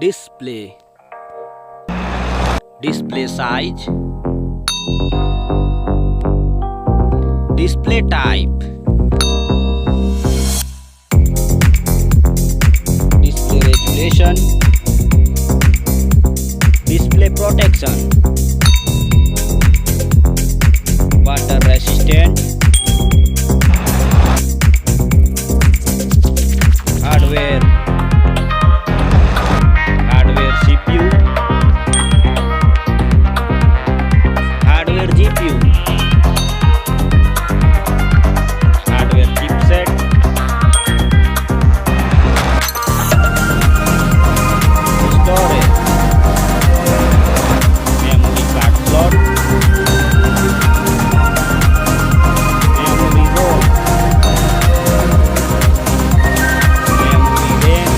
display size, display type, display resolution, display protection, water resistant, hardware CPU, hardware GPU, hardware chipset, storage, memory card slot, memory ROM, memory RAM,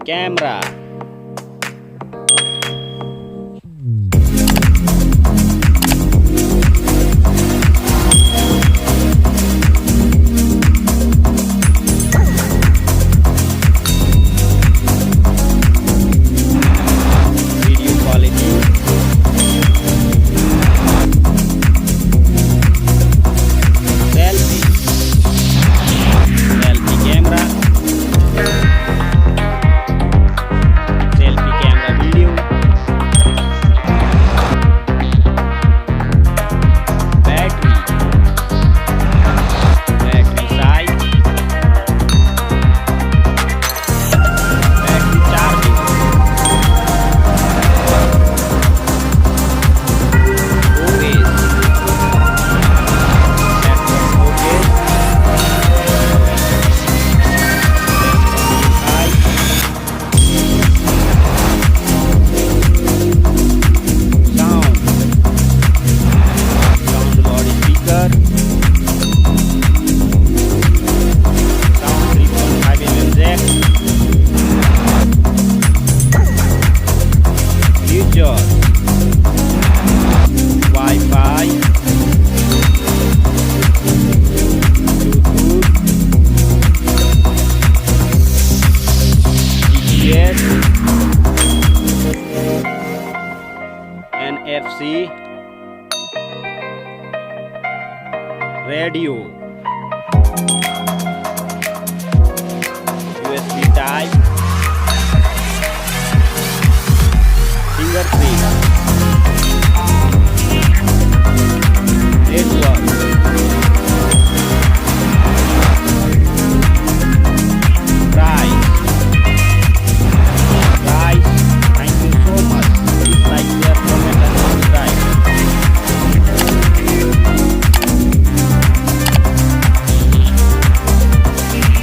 camera, video quality, selfie camera, selfie camera video, battery size, battery charging, OS, network OS, sound body speaker, sound 3.5 mm jack, features, Wi-Fi, Bluetooth, GPS, NFC, radio, USB type, fingerprint,